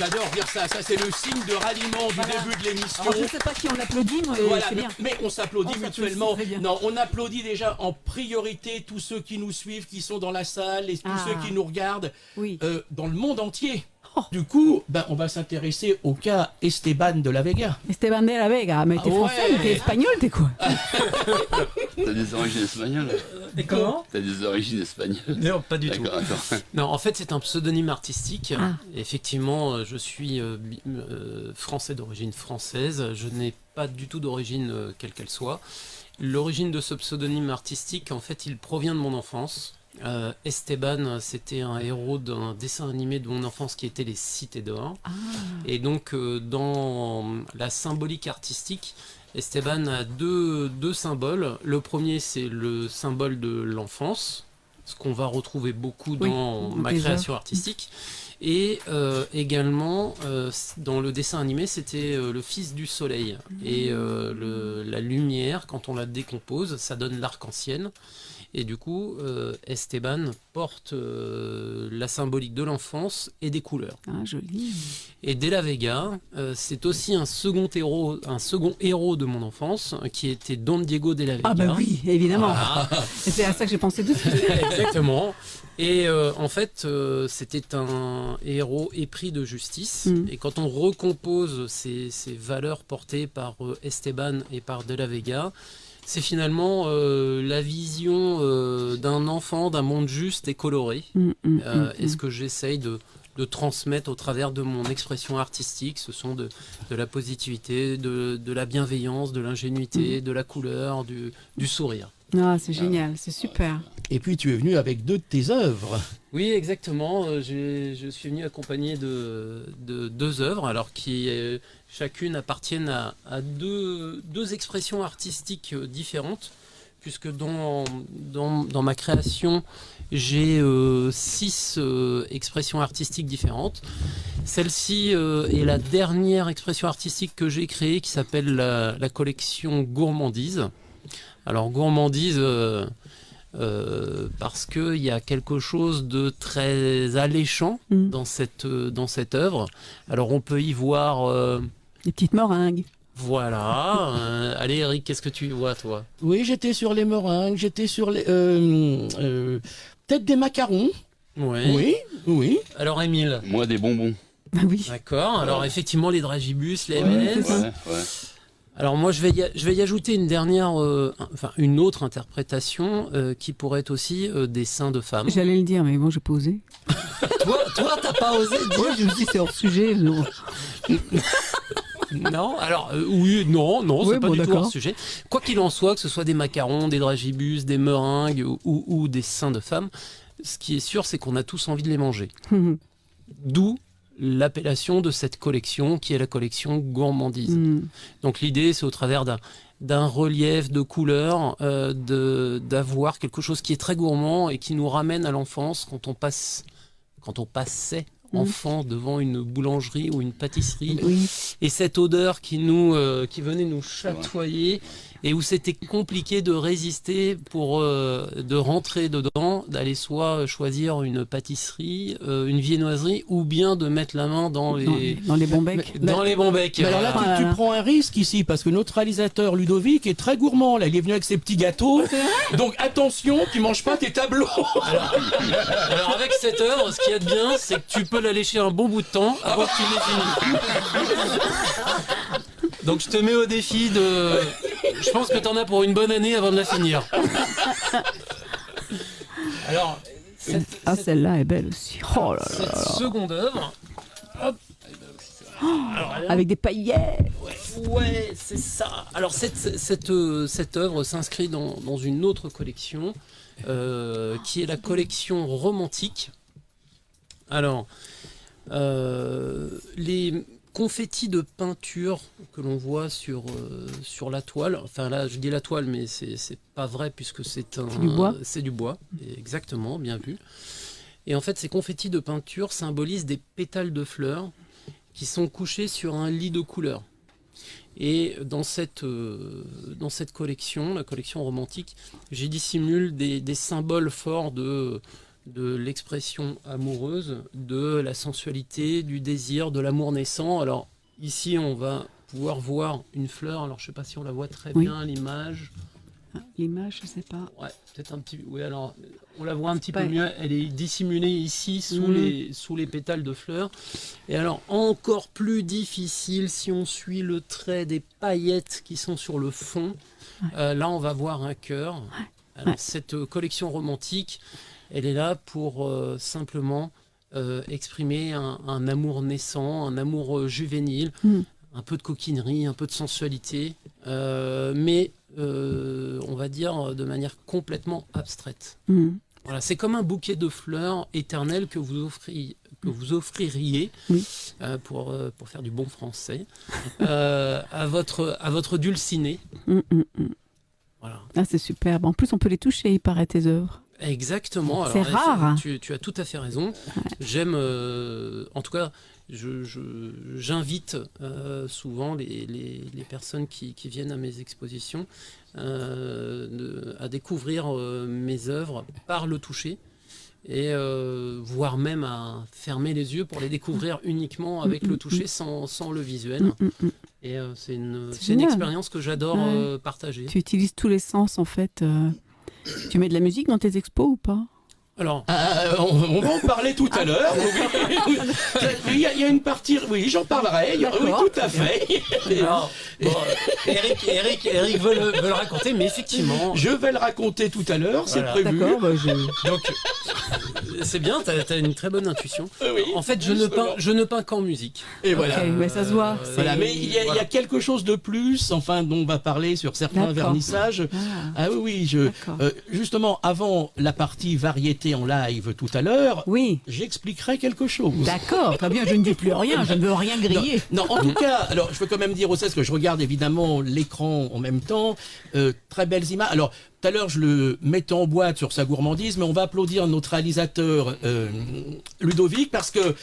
j'adore dire ça. Ça, c'est le signe de ralliement du début de l'émission. Alors, je ne sais pas si on applaudit, mais Voilà, c'est bien. mais on s'applaudit mutuellement. Très bien. Non, on applaudit déjà en priorité tous ceux qui nous suivent, qui sont dans la salle, et tous ceux qui nous regardent Oui. dans le monde entier. Du coup, on va s'intéresser au cas Esteban de la Vega. Esteban de la Vega, mais t'es français ou t'es espagnol, t'es quoi? T'as des origines espagnoles? Et comment? T'as des origines espagnoles? Non, pas du tout. D'accord, d'accord. Non, en fait, c'est un pseudonyme artistique. Ah. Effectivement, je suis français d'origine française. Je n'ai pas du tout d'origine quelle qu'elle soit. L'origine de ce pseudonyme artistique, en fait, il provient de mon enfance. Esteban, c'était un héros d'un dessin animé de mon enfance qui était Les Cités d'Or. Ah. Et donc, dans la symbolique artistique, Esteban a deux symboles. Le premier, c'est le symbole de l'enfance, ce qu'on va retrouver beaucoup dans ma création artistique. Et également, dans le dessin animé, c'était le fils du soleil. Et la lumière, quand on la décompose, ça donne l'arc-en-ciel. Et du coup, Esteban porte la symbolique de l'enfance et des couleurs. Ah, joli. Et De la Vega, c'est aussi un second héros de mon enfance, qui était Don Diego de la Vega. Ah bah oui, évidemment. Voilà. Et c'est à ça que j'ai pensé tout de suite. Exactement. Et en fait, c'était un héros épris de justice. Et quand on recompose ces valeurs portées par Esteban et par De la Vega, c'est finalement la vision d'un enfant, d'un monde juste et coloré. Et ce que j'essaye de transmettre au travers de mon expression artistique, ce sont de la positivité, de la bienveillance, de l'ingénuité, de la couleur, du sourire. Ah, c'est génial, c'est super. Et puis tu es venu avec deux de tes œuvres. Oui, exactement. Je suis venu accompagné de deux œuvres, alors qui chacune appartiennent à deux expressions artistiques différentes, puisque dans ma création, j'ai 6 expressions artistiques différentes. Celle-ci est la dernière expression artistique que j'ai créée, qui s'appelle la collection Gourmandise. Alors gourmandise, parce qu'il y a quelque chose de très alléchant dans cette œuvre. Alors on peut y voir... Des petites meringues. Voilà. Allez Eric, qu'est-ce que tu vois toi? Oui, j'étais sur les meringues, j'étais sur les... peut-être des macarons. Ouais. Oui, oui. Alors Émile? Moi, des bonbons. Ah oui. D'accord. Alors effectivement les dragibus, les M&M's. Ouais. Alors moi je vais y ajouter une dernière, une autre interprétation qui pourrait être aussi des seins de femmes. J'allais le dire, mais bon, j'ai pas osé. Toi t'as pas osé dire? Ouais, je me dis, c'est hors sujet. Non, alors oui, non, c'est pas bon, du tout d'accord. hors sujet. Quoi qu'il en soit, que ce soit des macarons, des dragibus, des meringues ou des seins de femmes, ce qui est sûr, c'est qu'on a tous envie de les manger. D'où l'appellation de cette collection, qui est la collection Gourmandise. Donc l'idée, c'est au travers d'un relief de couleurs, d'avoir quelque chose qui est très gourmand et qui nous ramène à l'enfance quand on passait enfant devant une boulangerie ou une pâtisserie, et cette odeur qui venait nous chatoyer, et où c'était compliqué de résister pour de rentrer dedans, d'aller soit choisir une pâtisserie, une viennoiserie, ou bien de mettre la main dans les bons becs. Dans les bons becs. Mais alors là, Voilà. tu prends un risque ici, parce que notre réalisateur Ludovic est très gourmand. Là, il est venu avec ses petits gâteaux. Donc attention, tu manges pas tes tableaux. Alors avec cette œuvre, ce qu'il y a de bien, c'est que tu peux la lécher un bon bout de temps avant que tu l'aies fini. Donc je te mets au défi de... Je pense que t'en as pour une bonne année avant de la finir. Alors, Celle-là est belle aussi. Oh là là. cette seconde œuvre... Hop. Alors, elle a- Avec des paillettes. Ouais, c'est ça. Alors cette œuvre s'inscrit dans une autre collection qui est la collection romantique. Alors, les confettis de peinture que l'on voit sur la toile, enfin là je dis la toile mais c'est pas vrai puisque c'est du bois. C'est du bois, exactement, bien vu. Et en fait ces confettis de peinture symbolisent des pétales de fleurs qui sont couchés sur un lit de couleurs. Et dans cette collection, la collection romantique, j'y dissimule des symboles forts de de l'expression amoureuse, de la sensualité, du désir, de l'amour naissant. Alors ici, on va pouvoir voir une fleur. Alors je ne sais pas si on la voit très Oui. bien à l'image. L'image, je sais pas. Ouais, peut-être un petit. Oui, alors on la voit un petit peu Ouais. mieux. Elle est dissimulée ici sous les pétales de fleurs. Et alors encore plus difficile si on suit le trait des paillettes qui sont sur le fond. Là, on va voir un cœur. Alors, Ouais. cette collection romantique, elle est là pour simplement exprimer un amour naissant, un amour juvénile, un peu de coquinerie, un peu de sensualité, mais on va dire de manière complètement abstraite. Voilà, c'est comme un bouquet de fleurs éternelles que vous offririez Oui. pour faire du bon français à votre dulciné. Voilà. Ah, c'est superbe. En plus, on peut les toucher, il paraît, tes œuvres. Exactement. C'est Alors, rare. Tu as tout à fait raison. J'aime, en tout cas, j'invite souvent les personnes qui viennent à mes expositions à découvrir mes œuvres par le toucher et voire même à fermer les yeux pour les découvrir uniquement avec le toucher sans le visuel. Et c'est une génial. expérience que j'adore Ouais. partager. Tu utilises tous les sens, en fait. Tu mets de la musique dans tes expos ou pas? Alors, On va en parler tout à l'heure. Il y a une partie. Oui, j'en parlerai. Oui, D'accord. tout à fait. alors, bon, Eric veut le raconter, mais effectivement, Je vais le raconter tout à l'heure, c'est Voilà. prévu. D'accord, bah, donc c'est bien, t'as une très bonne intuition. Oui, En fait, je ne peins qu'en musique. Et voilà. Ok, mais ça se voit. Voilà, mais il y a quelque chose de plus, enfin, dont on va parler sur certains D'accord. vernissages. Ah, Ah oui, d'accord. justement, avant la partie variété en live tout à l'heure, Oui, j'expliquerai quelque chose. d'accord, très bien, je ne dis plus rien, je ne veux rien griller. Non, en tout cas, alors je veux quand même dire au parce que je regarde évidemment l'écran en même temps, très belles images. Alors, tout à l'heure, je le mettais en boîte sur sa gourmandise, mais on va applaudir notre réalisateur Ludovic parce que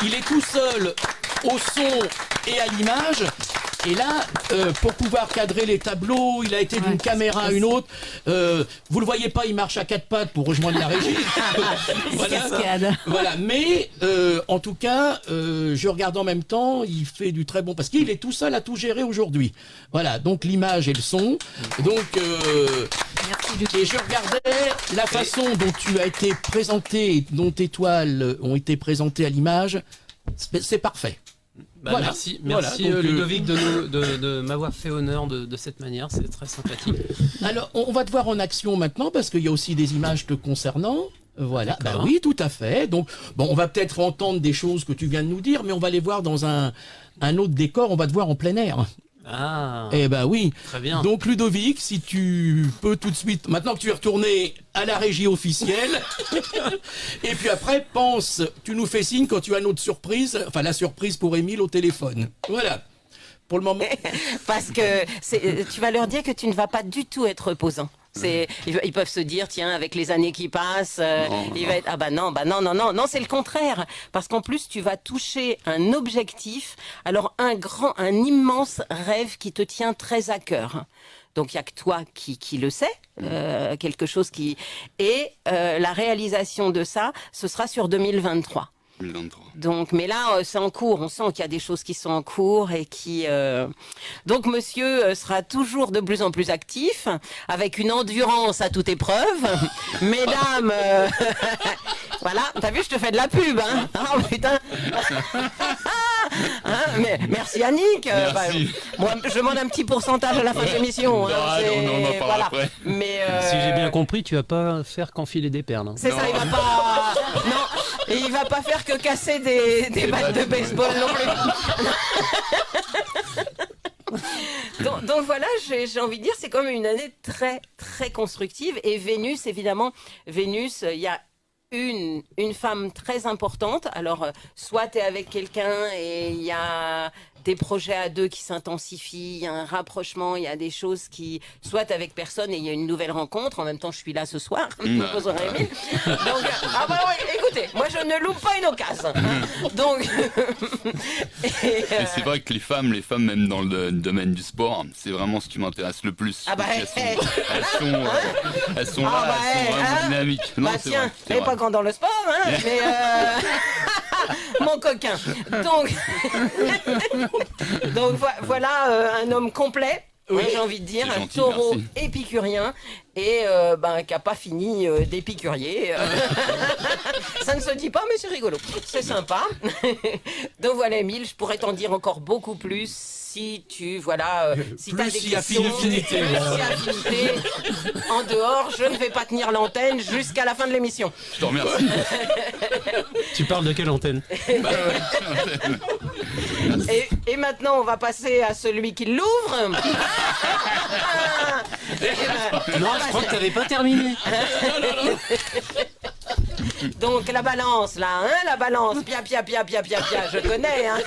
il est tout seul au son et à l'image. Et là, pour pouvoir cadrer les tableaux, il a été d'une Ouais, caméra à une autre. Vous le voyez pas, il marche à quatre pattes pour rejoindre la régie. Cascade. Voilà, mais en tout cas, je regarde en même temps, il fait du très bon parce qu'il est tout seul à tout gérer aujourd'hui. Voilà, donc l'image et le son. Donc, et je regardais la façon dont tu as été présenté, dont tes toiles ont été présentées à l'image. C'est parfait. Bah, Voilà. Merci Voilà, donc, Ludovic de m'avoir fait honneur de cette manière, c'est très sympathique. Alors, on va te voir en action maintenant parce qu'il y a aussi des images te concernant. Voilà, bah D'accord. oui, tout à fait. Donc, bon, on va peut-être entendre des choses que tu viens de nous dire, mais on va les voir dans un autre décor. On va te voir en plein air. Ah, Eh ben oui. très bien. Donc Ludovic, si tu peux tout de suite, maintenant que tu es retourné à la régie officielle, et puis après, tu nous fais signe quand tu as notre surprise, enfin la surprise pour Émile au téléphone. Voilà. Pour le moment. Parce que tu vas leur dire que tu ne vas pas du tout être reposant. Ils peuvent se dire, tiens, avec les années qui passent, il va être, non, c'est le contraire. Parce qu'en plus, tu vas toucher un objectif, alors un immense rêve qui te tient très à cœur. Donc il y a que toi qui le sais, quelque chose qui... Et la réalisation de ça, ce sera sur 2023. 2023. Donc, mais là, c'est en cours. On sent qu'il y a des choses qui sont en cours et qui. Donc, monsieur sera toujours de plus en plus actif, avec une endurance à toute épreuve. Mesdames, voilà. T'as vu, je te fais de la pub, hein. Oh putain. Hein, mais, merci Annick. Merci. Moi, je demande un petit pourcentage à la fin de l'émission. Hein, Non, on en parle après. Mais Si j'ai bien compris, tu vas pas faire qu'enfiler des perles. Hein. c'est ça, il va pas. Non, et il va pas faire que casser des battes de baseball non plus. Donc voilà, j'ai envie de dire, c'est comme une année très très constructive. Et Vénus, évidemment, Vénus, il y a une femme très importante. Alors, soit tu es avec quelqu'un et il y a des projets à deux qui s'intensifient, il y a un rapprochement, il y a des choses qui, soit avec personne et il y a une nouvelle rencontre, en même temps je suis là ce soir, donc, écoutez, moi je ne loupe pas une occasion. Donc, et c'est vrai que les femmes même dans le domaine du sport, c'est vraiment ce qui m'intéresse le plus. Elles sont là, elles sont vraiment dynamiques. Non, c'est tiens, vrai, et pas quand dans le sport, hein, mais mon coquin. Donc voilà un homme complet. Oui, j'ai envie de dire, un taureau épicurien et qui n'a pas fini d'épicurier. Ça ne se dit pas, mais c'est rigolo. C'est sympa. Donc voilà, Émile, je pourrais t'en dire encore beaucoup plus si tu, si tu as des questions. Affinité. En dehors, je ne vais pas tenir l'antenne jusqu'à la fin de l'émission. Je te remercie. Tu parles de quelle antenne? Et maintenant, on va passer à celui qui l'ouvre. Non, je crois que tu n'avais pas terminé. Donc la balance, là, la balance, pia, je connais, hein.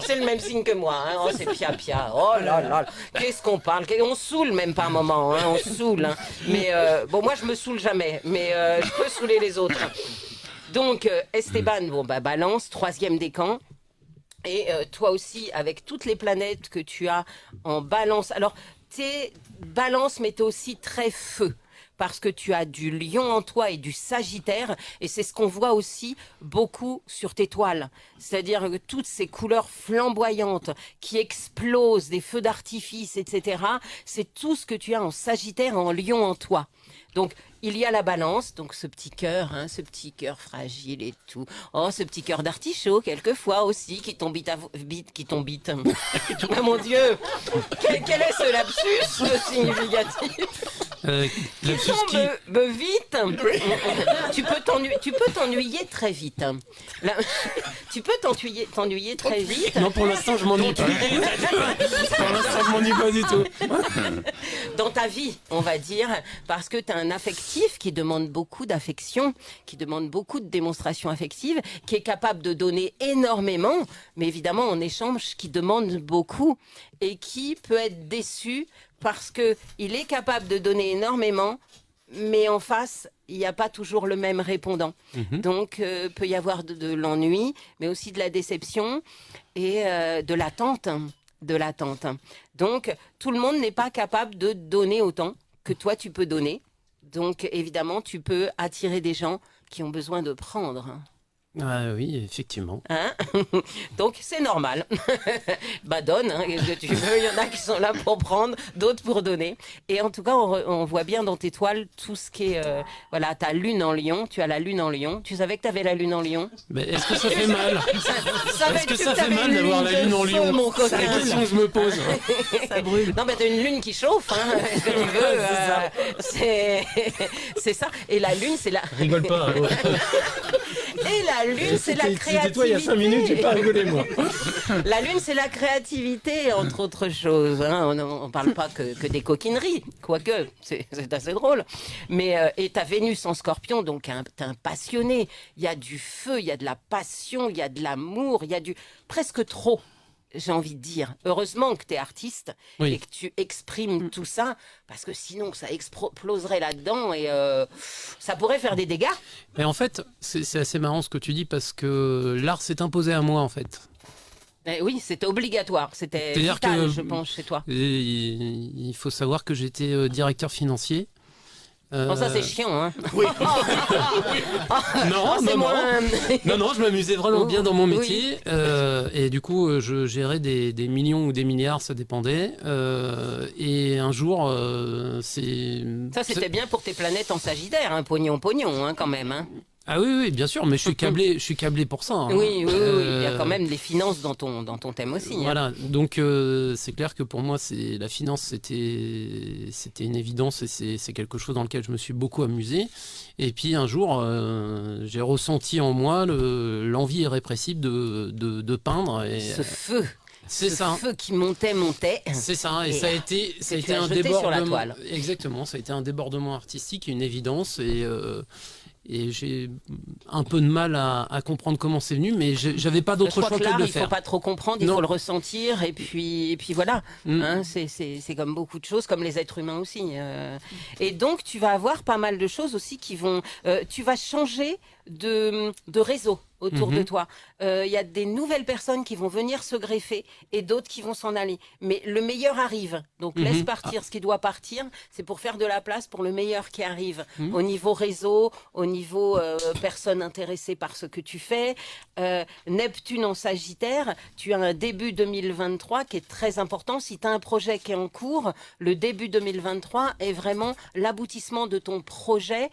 C'est le même signe que moi, hein. Oh, c'est pia, oh là là, qu'est-ce qu'on parle, on saoule même par moment, hein. On saoule, hein. Mais moi je me saoule jamais, mais je peux saouler les autres. Donc Esteban, balance, 3e décan. Et toi aussi, avec toutes les planètes que tu as en balance, alors t'es balance, mais t'es aussi très feu. Parce que tu as du lion en toi et du sagittaire, et c'est ce qu'on voit aussi beaucoup sur tes toiles. C'est-à-dire que toutes ces couleurs flamboyantes qui explosent, des feux d'artifice, etc., c'est tout ce que tu as en sagittaire et en lion en toi. Donc, il y a la balance, donc ce petit cœur fragile et tout. Oh, ce petit cœur d'artichaut, quelquefois aussi, qui tombe bite. Ah, mon Dieu, quel est ce lapsus significatif? Lapsus qui tombe vite. Tu peux t'ennuyer très vite. Tu peux t'ennuyer très vite. Non, pour l'instant, je m'ennuie pas. Pour l'instant, je m'ennuie pas du tout. Dans ta vie, on va dire, parce que tu as un affectif qui demande beaucoup d'affection, qui demande beaucoup de démonstration affective, qui est capable de donner énormément, mais évidemment en échange qui demande beaucoup et qui peut être déçu parce que il est capable de donner énormément, mais en face, il n'y a pas toujours le même répondant. Donc, peut y avoir de l'ennui, mais aussi de la déception et de l'attente. Donc, tout le monde n'est pas capable de donner autant que toi, tu peux donner. Donc, évidemment, tu peux attirer des gens qui ont besoin de prendre. Ah oui, effectivement. Hein? Donc, c'est normal. Donne, hein, qu'est-ce que tu veux. Il y en a qui sont là pour prendre, d'autres pour donner. Et en tout cas, on voit bien dans tes toiles tout ce qui est... ta lune en lion. Tu as la lune en lion. Tu savais que tu avais la lune en lion? Mais est-ce que ça fait mal? Est-ce que ça fait t'avais mal d'avoir la lune en lion? C'est la question que je me pose. Ça brûle. Non, mais t'as une lune qui chauffe, hein. Est-ce que tu veux, c'est ça. Et la lune, c'est la... Rigole pas. Et la lune, c'est la créativité. C'était toi il y a 5 minutes, j'ai pas rigolé moi. La lune, c'est la créativité, entre autres choses. Hein. On ne parle pas que des coquineries, quoique, c'est assez drôle. Mais, et ta Vénus en scorpion, donc t'es un passionné. Il y a du feu, il y a de la passion, il y a de l'amour, il y a du... presque trop. J'ai envie de dire, heureusement que tu es artiste et que tu exprimes tout ça, parce que sinon ça exploserait là-dedans et ça pourrait faire des dégâts. Mais en fait, c'est assez marrant ce que tu dis, parce que l'art s'est imposé à moi en fait. Oui, c'était obligatoire, c'était vital, je pense, chez toi. Il faut savoir que j'étais directeur financier. Bon, ça c'est chiant, hein. Oui. Non, je m'amusais vraiment bien dans mon métier. Et du coup, je gérais des millions ou des milliards, ça dépendait. Et un jour, c'était bien pour tes planètes en Sagittaire, hein, pognon, hein, quand même, hein. Ah oui, bien sûr, mais je suis câblé pour ça. Hein. Oui, il y a quand même les finances dans ton thème aussi. Voilà, hein. donc c'est clair que pour moi, la finance, c'était une évidence, et c'est quelque chose dans lequel je me suis beaucoup amusé. Et puis un jour, j'ai ressenti en moi l'envie irrépressible de peindre. Et, ce feu. C'est ça. Feu qui montait. C'est ça, et ça a été un débordement. Exactement, ça a été un débordement artistique, une évidence, Et j'ai un peu de mal à comprendre comment c'est venu, mais j'avais pas d'autre choix que de le faire. Il faut pas trop comprendre, il faut le ressentir, et puis voilà. Hein, c'est comme beaucoup de choses, comme les êtres humains aussi. Et donc tu vas avoir pas mal de choses aussi qui vont. Tu vas changer de réseau autour de toi. Il y a des nouvelles personnes qui vont venir se greffer et d'autres qui vont s'en aller. Mais le meilleur arrive. Donc laisse partir ce qui doit partir. C'est pour faire de la place pour le meilleur qui arrive. Au niveau réseau, au niveau personnes intéressées par ce que tu fais. Neptune en Sagittaire, tu as un début 2023 qui est très important. Si tu as un projet qui est en cours, le début 2023 est vraiment l'aboutissement de ton projet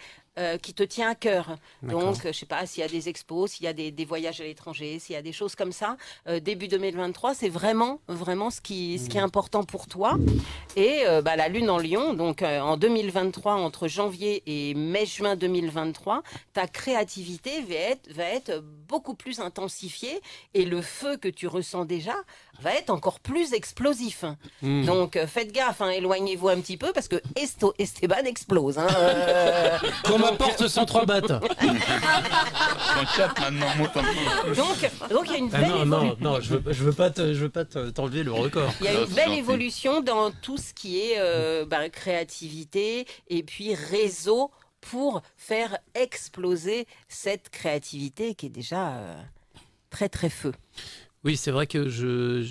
qui te tient à cœur. Donc, je sais pas, s'il y a des expos, s'il y a des voyages à l'étranger, s'il y a des choses comme ça, début 2023, c'est vraiment ce qui est important pour toi. Et la Lune en Lion, donc en 2023, entre janvier et mai-juin 2023, ta créativité va être beaucoup plus intensifiée et le feu que tu ressens déjà va être encore plus explosif. Donc, faites gaffe, éloignez-vous un petit peu parce que Esteban explose. Comme ma porte 103 bahts. Donc il y a une belle non, je veux pas t'enlever le record. Il y a une belle évolution dans tout ce qui est créativité et puis réseau pour faire exploser cette créativité qui est déjà très très feu. Oui, c'est vrai que je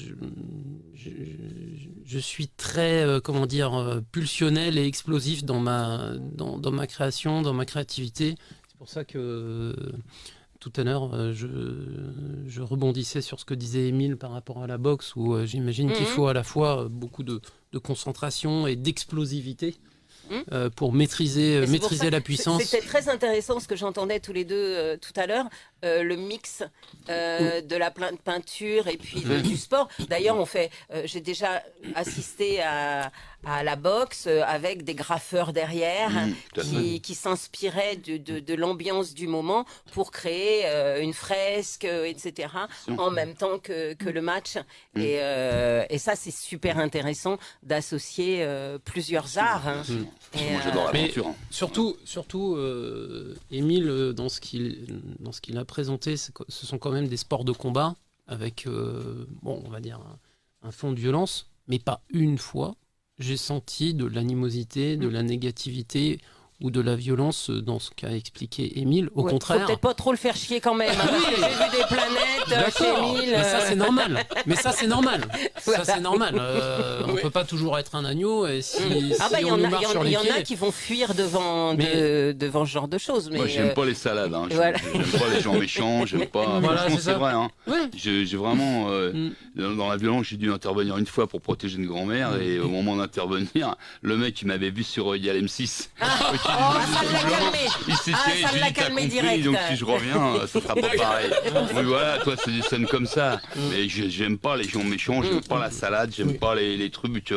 suis très pulsionnel et explosif dans ma création, dans ma créativité. C'est pour ça que tout à l'heure je rebondissais sur ce que disait Émile par rapport à la boxe, où j'imagine qu'il faut à la fois beaucoup de concentration et d'explosivité. Pour maîtriser la puissance. C'était très intéressant ce que j'entendais tous les deux tout à l'heure, le mix de la peinture et puis du sport. D'ailleurs, j'ai déjà assisté à la boxe avec des graffeurs derrière qui s'inspiraient de l'ambiance du moment pour créer une fresque, etc. en même temps que le match. Et ça, c'est super intéressant d'associer plusieurs arts. Moi, j'adore l'aventure. Surtout, Émile, dans ce qu'il a présenté, ce sont quand même des sports de combat avec, on va dire, un fond de violence, mais pas une fois j'ai senti de l'animosité, de la négativité ou de la violence dans ce qu'a expliqué Émile. Au contraire. Faut peut-être pas trop le faire chier quand même. J'ai vu des planètes chez Émile. Mais ça, c'est normal. Ça, c'est normal. On peut pas toujours être un agneau. Et il y en a qui vont fuir devant ce genre de choses. Mais moi, j'aime pas les salades. J'aime pas les gens méchants. J'aime pas. Voilà, c'est vrai. J'ai vraiment dans la violence, j'ai dû intervenir une fois pour protéger une grand-mère et au moment d'intervenir, le mec il m'avait vu sur Royal M6. Ça l'a calmé direct. Donc si je reviens, ça sera pas pareil. Oui, voilà, toi c'est des scènes comme ça. Mais j'aime pas les gens méchants, j'aime pas la salade, j'aime pas les trucs,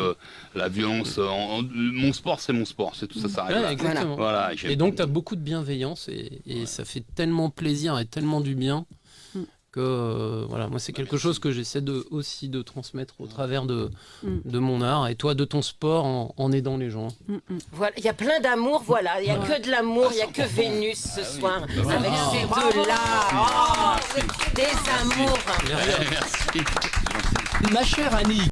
la violence. Mon sport, c'est mon sport, c'est tout, ça s'arrête là. Exactement. Voilà, et donc tu as beaucoup de bienveillance et ça fait tellement plaisir et tellement du bien. Que moi c'est quelque chose que j'essaie aussi de transmettre au travers de mon art et toi de ton sport en aidant les gens. Voilà, il y a plein d'amour, il y a que de l'amour, il y a que Vénus ce soir avec ces deux-là. Des amours. Merci. Ma chère Annie,